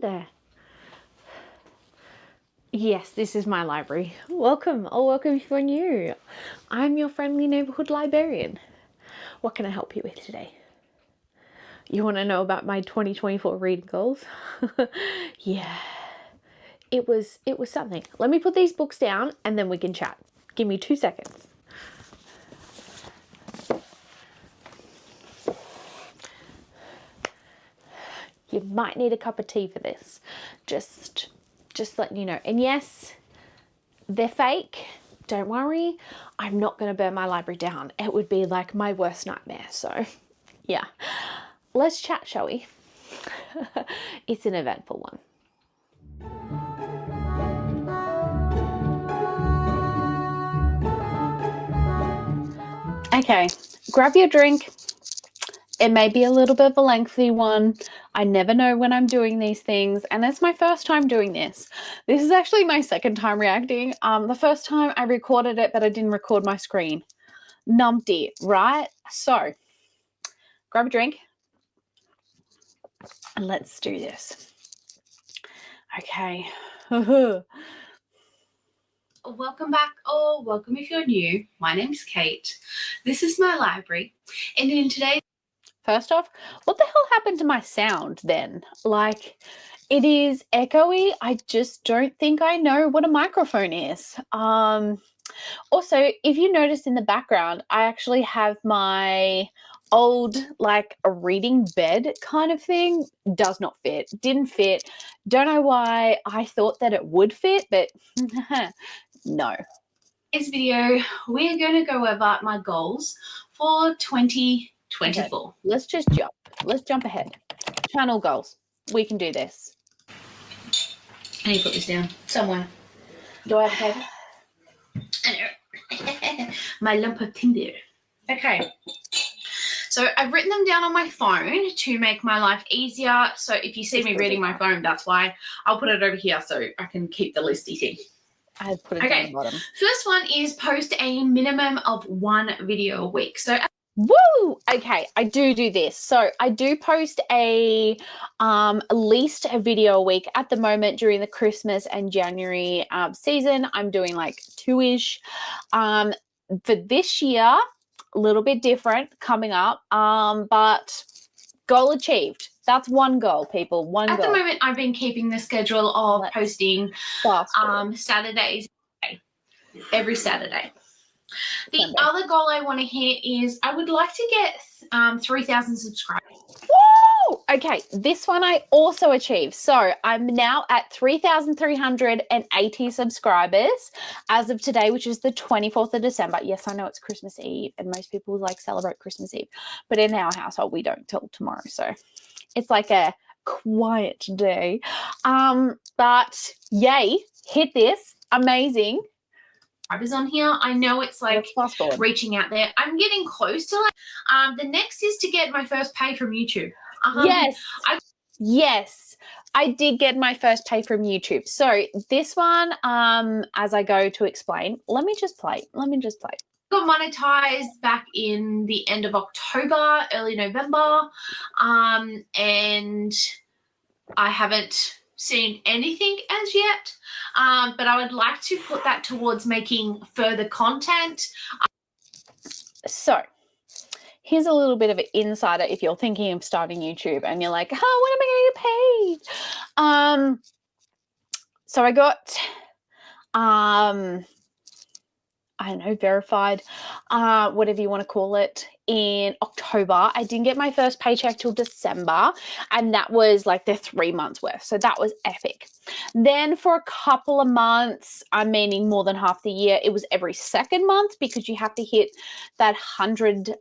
there. Yes, this is my library. Welcome, or welcome if you're new. I'm your friendly neighborhood librarian. What can I help you with today? You want to know about my 2024 reading goals? Yeah, it was something. Let me put these books down and then we can chat. Give me 2 seconds. You might need a cup of tea for this. Just letting you know. And yes, they're fake. Don't worry. I'm not going to burn my library down. It would be like my worst nightmare. So yeah, let's chat, shall we? It's an eventful one. Okay, grab your drink. It may be a little bit of a lengthy one. I never know when I'm doing these things, and it's my first time doing this. This is actually my second time reacting. The first time I recorded it, but I didn't record my screen. Numpty, right? So, grab a drink, and let's do this. Okay. Welcome back, or welcome if you're new. My name's Kate. This is my library, and in today's First off, what the hell happened to my sound then? Like, it is echoey. I just don't think I know what a microphone is. Also, if you notice in the background, I actually have my old, like, a reading bed kind of thing. Does not fit. Didn't fit. Don't know why I thought that it would fit, but no. video, we're going to go over my goals for 2024. Okay, let's just jump. Let's jump ahead. Channel goals. We can do this. I need to put this down somewhere. Do I have a paper? I know. My lump of timber. Okay. So I've written them down on my phone to make my life easier. So if you see me reading my phone, that's why. I'll put it over here so I can keep the listy thing. I put it down the bottom. First one is post a minimum of 1 video a week. So woo! Okay, I do this. So I do post at least a video a week at the moment during the Christmas and January season. I'm doing like 2-ish. For this year, a little bit different coming up, but goal achieved. That's one goal, people. One goal. At the moment, I've been keeping the schedule of posting Saturdays, every Saturday. The other goal I want to hit is I would like to get 3,000 subscribers. Woo! Okay, this one I also achieved. So I'm now at 3,380 subscribers as of today, which is the 24th of December. Yes, I know it's Christmas Eve and most people like celebrate Christmas Eve, but in our household we don't till tomorrow. So it's like a quiet day. But yay, hit this. Amazing. Is on here. I know it's like reaching out there. I'm getting close to it. The next is to get my first pay from YouTube. Yes, I did get my first pay from YouTube. So this one, as I go to explain, let me just play. Got monetized back in the end of October, early November, and I haven't seen anything as yet, but I would like to put that towards making further content. So here's a little bit of an insider if you're thinking of starting YouTube and you're like, oh, when am I going to get paid? So I got I don't know, verified, whatever you want to call it, in October. I didn't get my first paycheck till December, and that was like the 3 months worth. So that was epic. Then for a couple of months, I'm meaning more than half the year, it was every second month because you have to hit that $100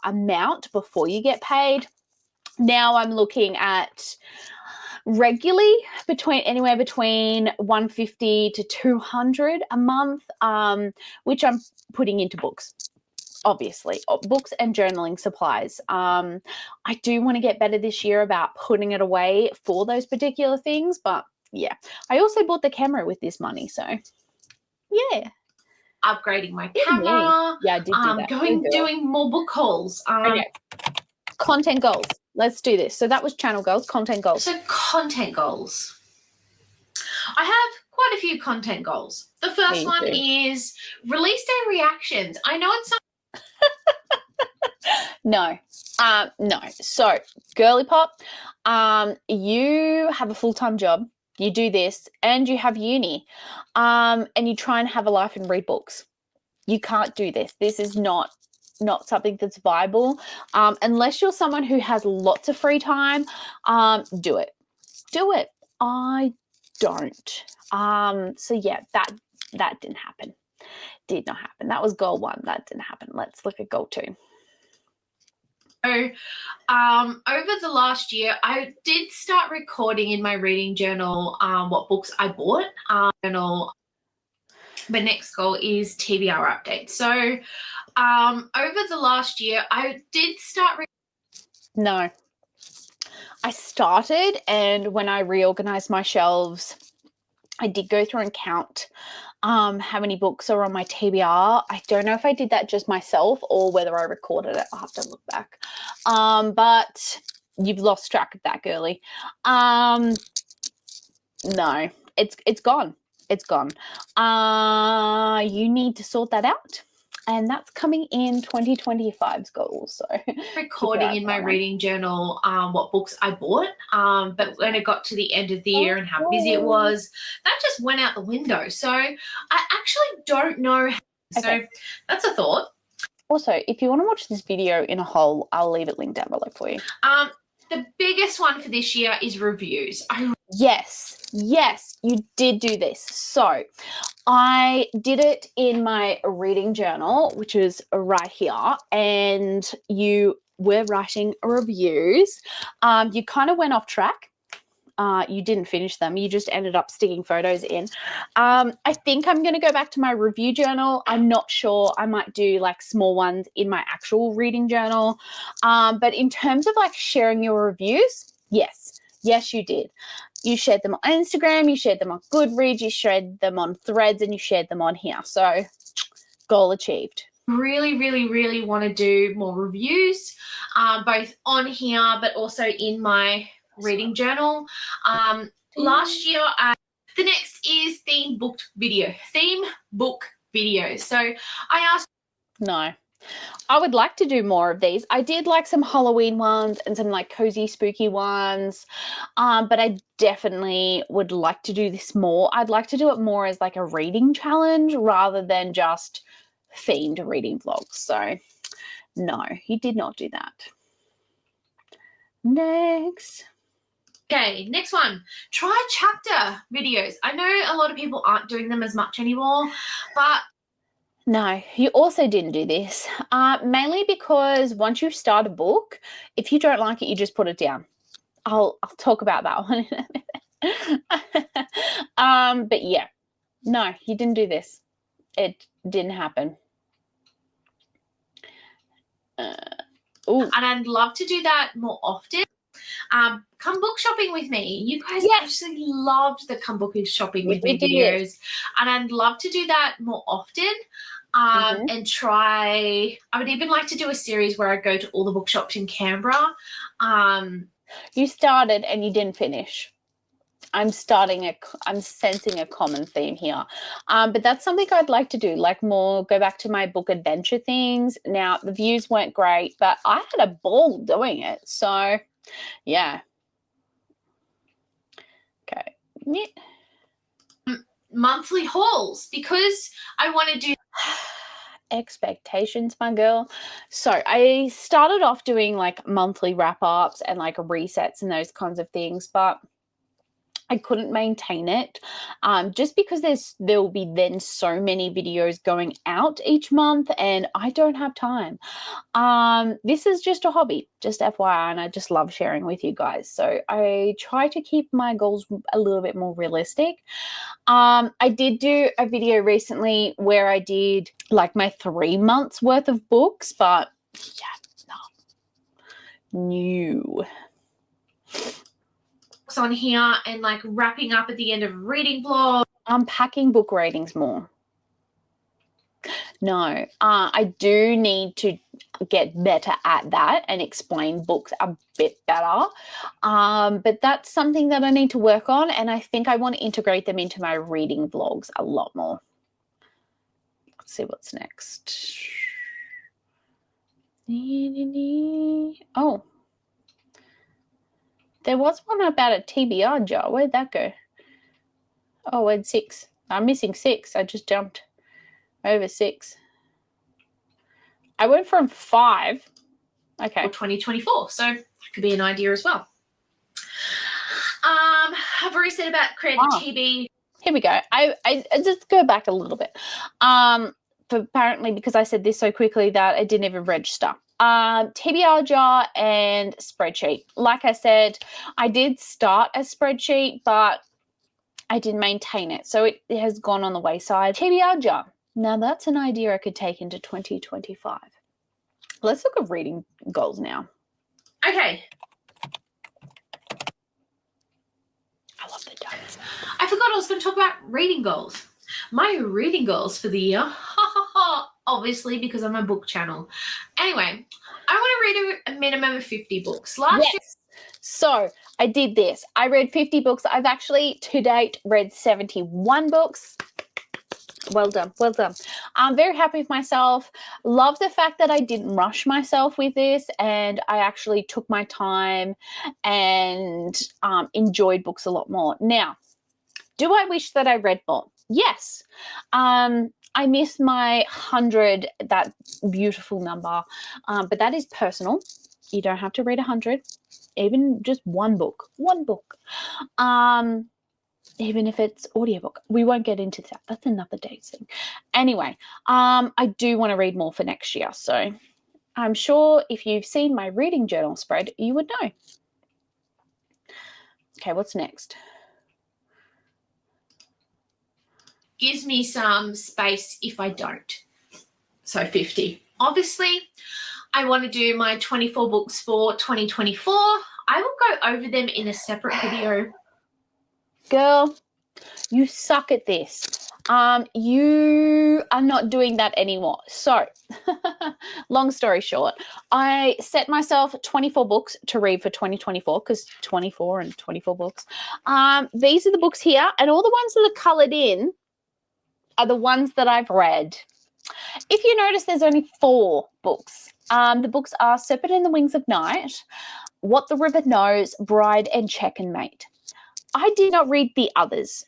amount before you get paid. Now I'm looking at regularly anywhere between 150 to 200 a month, which I'm putting into books, obviously, books and journaling supplies. I do want to get better this year about putting it away for those particular things, but yeah, I also bought the camera with this money, so yeah. Upgrading my camera. Yeah, I did do that. Doing more book hauls. Okay. Content goals. let's do this. So that was channel goals, content goals. So content goals. I have quite a few content goals. The first one is release day reactions. I know it's not. No. So, girly pop, you have a full-time job. You do this, and you have uni, and you try and have a life and read books. You can't do this. This is not something that's viable. Unless you're someone who has lots of free time, do it. Do it. I don't. So yeah, that didn't happen. Did not happen. That was goal 1. That didn't happen. Let's look at goal 2. So, over the last year, I did start recording in my reading journal what books I bought. Journal. My next goal is TBR updates. So, over the last year, I did start. No, I started, and when I reorganized my shelves, I did go through and count how many books are on my TBR. I don't know if I did that just myself or whether I recorded it. I'll have to look back. But you've lost track of that, girly. No, it's gone. It's gone. You need to sort that out. And that's coming in 2025's goals. So recording in my reading journal what books I bought. But when it got to the end of the year and how busy it was, that just went out the window. So I actually don't know. So that's a thought. Also, if you want to watch this video in a whole, I'll leave it linked down below for you. The biggest one for this year is reviews. Yes, you did do this. So I did it in my reading journal, which is right here, and you were writing reviews. You kind of went off track. You didn't finish them. You just ended up sticking photos in. I think I'm going to go back to my review journal. I'm not sure. I might do like small ones in my actual reading journal. But in terms of like sharing your reviews, yes, you did. You shared them on Instagram, you shared them on Goodreads, you shared them on Threads, and you shared them on here. So goal achieved. Really, really, really want to do more reviews, both on here but also in my reading journal. Last year, the next is theme book videos. So I asked. No. I would like to do more of these. I did like some Halloween ones and some like cozy, spooky ones, but I definitely would like to do this more. I'd like to do it more as like a reading challenge rather than just themed reading vlogs. So no, he did not do that. Next. Okay, next one. Try chapter videos. I know a lot of people aren't doing them as much anymore, but no, you also didn't do this, mainly because once you start a book, if you don't like it, you just put it down. I'll talk about that one in a minute. But yeah, no, you didn't do this. It didn't happen. And I'd love to do that more often. Come book shopping with me. You guys actually loved the come book shopping with me videos, and I'd love to do that more often. And try. I would even like to do a series where I go to all the bookshops in Canberra. You started and you didn't finish. I'm sensing a common theme here. But that's something I'd like to do, like more go back to my book adventure things. Now, the views weren't great, but I had a ball doing it. So, yeah. Okay. Monthly hauls, because I want to do expectations, my girl. So I started off doing like monthly wrap-ups and like resets and those kinds of things, but I couldn't maintain it just because there will be then so many videos going out each month and I don't have time. This is just a hobby, just FYI, and I just love sharing with you guys. So I try to keep my goals a little bit more realistic. I did do a video recently where I did like my 3 months worth of books, but yeah, no. On here and like wrapping up at the end of a reading vlog. Unpacking book ratings more. No. I do need to get better at that and explain books a bit better. But that's something that I need to work on, and I think I want to integrate them into my reading vlogs a lot more. Let's see what's next. Oh. There was one about a TBR jar. Where'd that go? Oh, I had 6. I'm missing 6. I just jumped over 6. I went from 5. Okay. 2024. So that could be an idea as well. I've already said about creating TB. Here we go. I just go back a little bit. Apparently, because I said this so quickly that I didn't even register. TBR jar and spreadsheet. Like I said, I did start a spreadsheet, but I didn't maintain it. So it has gone on the wayside. TBR jar. Now that's an idea I could take into 2025. Let's look at reading goals now. Okay. I love the dots. I forgot I was going to talk about reading goals. My reading goals for the year, obviously because I'm a book channel. Anyway, I want to read a minimum of 50 books. Last year. So I did this. I read 50 books. I've actually to date read 71 books. Well done. Well done. I'm very happy with myself. Love the fact that I didn't rush myself with this, and I actually took my time and enjoyed books a lot more. Now, do I wish that I read more? Yes. I miss my 100, that beautiful number, but that is personal. You don't have to read 100, even just one book. Even if it's audiobook. We won't get into that. That's another day's thing. Anyway, I do want to read more for next year. So I'm sure if you've seen my reading journal spread, you would know. Okay, what's next? Gives me some space if I don't. So 50. Obviously, I want to do my 24 books for 2024. I will go over them in a separate video. Girl, you suck at this. You are not doing that anymore. So, long story short, I set myself 24 books to read for 2024 because 24 and 24 books. These are the books here, and all the ones that are colored in are the ones that I've read. If you notice, there's only 4 books. The books are Serpent and the Wings of Night, What the River Knows, Bride, and Check and Mate. I did not read the others,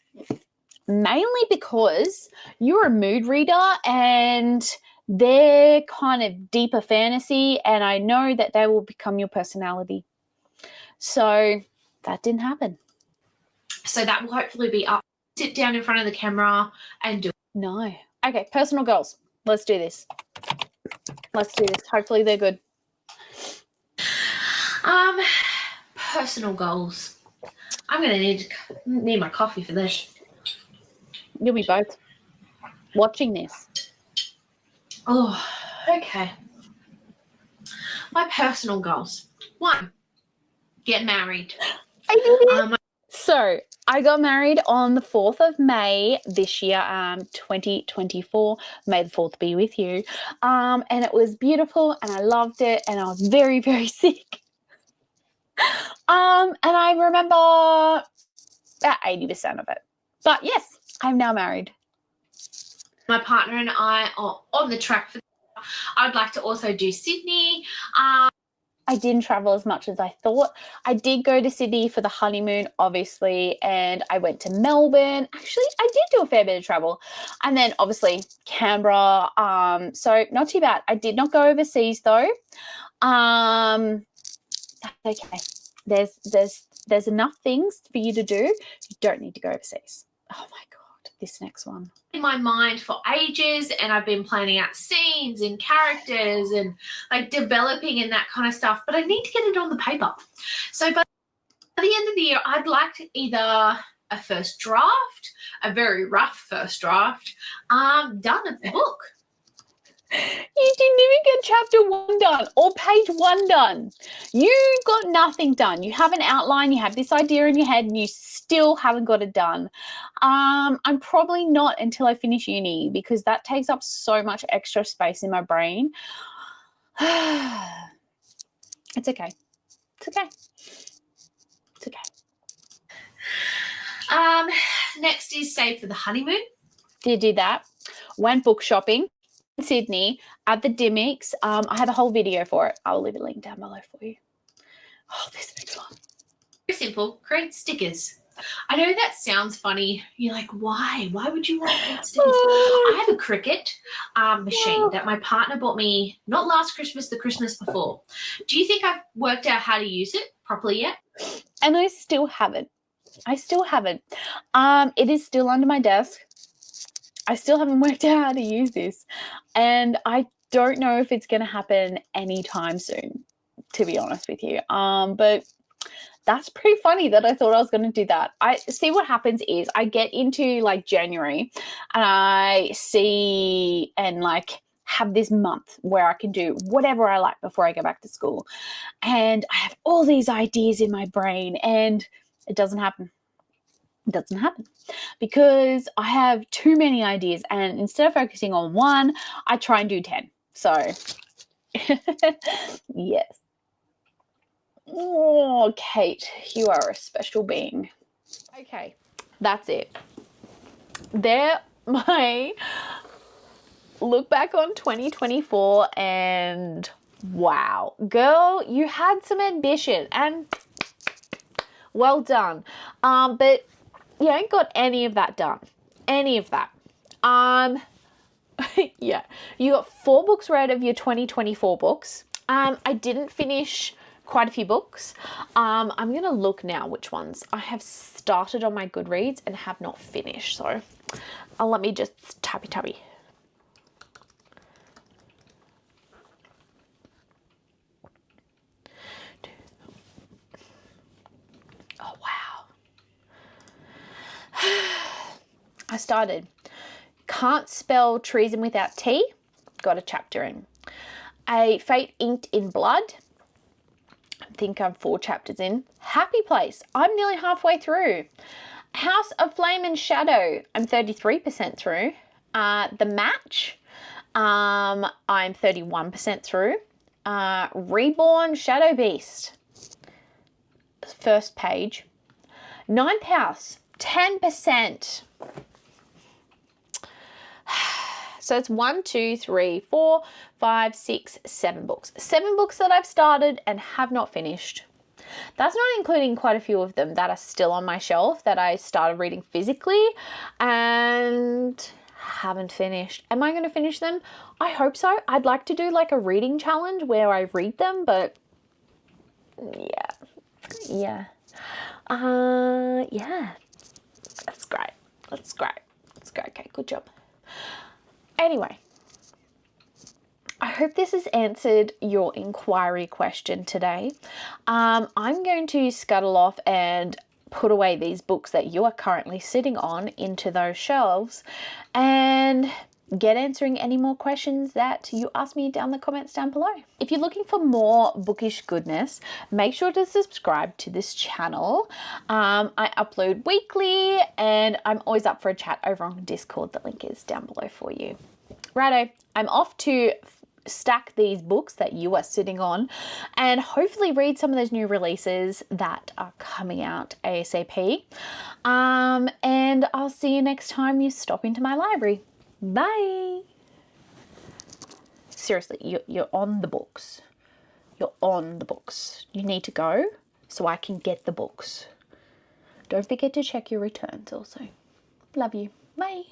mainly because you're a mood reader and they're kind of deeper fantasy, and I know that they will become your personality. So that didn't happen. So that will hopefully be up. Sit down in front of the camera and do it. No. Okay, personal goals. Let's do this. Hopefully they're good. Personal goals. I'm going to need my coffee for this. You'll be both watching this. Oh, okay. My personal goals. 1, get married. I did it. So I got married on the 4th of May this year, 2024. May the 4th be with you. And it was beautiful and I loved it, and I was very, very sick. And I remember about 80% of it. But yes, I'm now married. My partner and I are on the track for that. I'd like to also do Sydney. I didn't travel as much as I thought. I did go to Sydney for the honeymoon, obviously, and I went to Melbourne. Actually, I did do a fair bit of travel. And then, obviously, Canberra. So, not too bad. I did not go overseas, though. That's okay. There's enough things for you to do. You don't need to go overseas. Oh, my God. This next one. In my mind for ages, and I've been planning out scenes and characters and like developing and that kind of stuff, but I need to get it on the paper. So by the end of the year, I'd like to either a first draft, a very rough first draft, done of the book. You didn't even get chapter 1 done or page 1 done. You got nothing done. You have an outline, you have this idea in your head, and you still haven't got it done. I'm probably not until I finish uni, because that takes up so much extra space in my brain. It's okay. It's okay. It's okay. Next is save for the honeymoon. Did do that. Went book shopping in Sydney at the Dimmicks. I have a whole video for it. I'll leave a link down below for you. Oh, this next one. Very simple. Create stickers. I know that sounds funny. You're like, why? Why would you want to create stickers? I have a Cricut machine that my partner bought me not last Christmas, the Christmas before. Do you think I've worked out how to use it properly yet? And I still haven't. It is still under my desk. I still haven't worked out how to use this. And I don't know if it's going to happen anytime soon, to be honest with you. But that's pretty funny that I thought I was going to do that. I see what happens is I get into like January and I see and like have this month where I can do whatever I like before I go back to school. And I have all these ideas in my brain and it doesn't happen. It doesn't happen because I have too many ideas, and instead of focusing on one, I try and do 10. So yes. Oh, Kate, you are a special being. Okay, that's it. There, my look back on 2024, and wow, girl, you had some ambition and well done. But you ain't got any of that done. Any of that. Yeah, you got 4 books read of your 2024 books. I didn't finish quite a few books. I'm going to look now which ones I have started on my Goodreads and have not finished. So let me just tappy. Oh, wow. I started Can't Spell Treason Without T. Got a chapter in. A Fate Inked in Blood. I think I'm 4 chapters in. Happy Place. I'm nearly halfway through. House of Flame and Shadow. I'm 33% through. The Match. I'm 31% through. Reborn Shadow Beast. First page. Ninth House. 10%. So it's 1, 2, 3, 4, 5, 6, 7 books. 7 books that I've started and have not finished. That's not including quite a few of them that are still on my shelf that I started reading physically and haven't finished. Am I going to finish them? I hope so. I'd like to do like a reading challenge where I read them, but yeah. Yeah. That's great. That's great. That's great. Okay, good job. Anyway, I hope this has answered your inquiry question today. I'm going to scuttle off and put away these books that you are currently sitting on into those shelves and get answering any more questions that you ask me down the comments down below. If you're looking for more bookish goodness, make sure to subscribe to this channel. I upload weekly and I'm always up for a chat over on Discord. The link is down below for you. Righto, I'm off to stack these books that you are sitting on and hopefully read some of those new releases that are coming out ASAP. And I'll see you next time you stop into my library. Bye. Seriously, you're on the books. You're on the books. You need to go so I can get the books. Don't forget to check your returns also. Love you. Bye.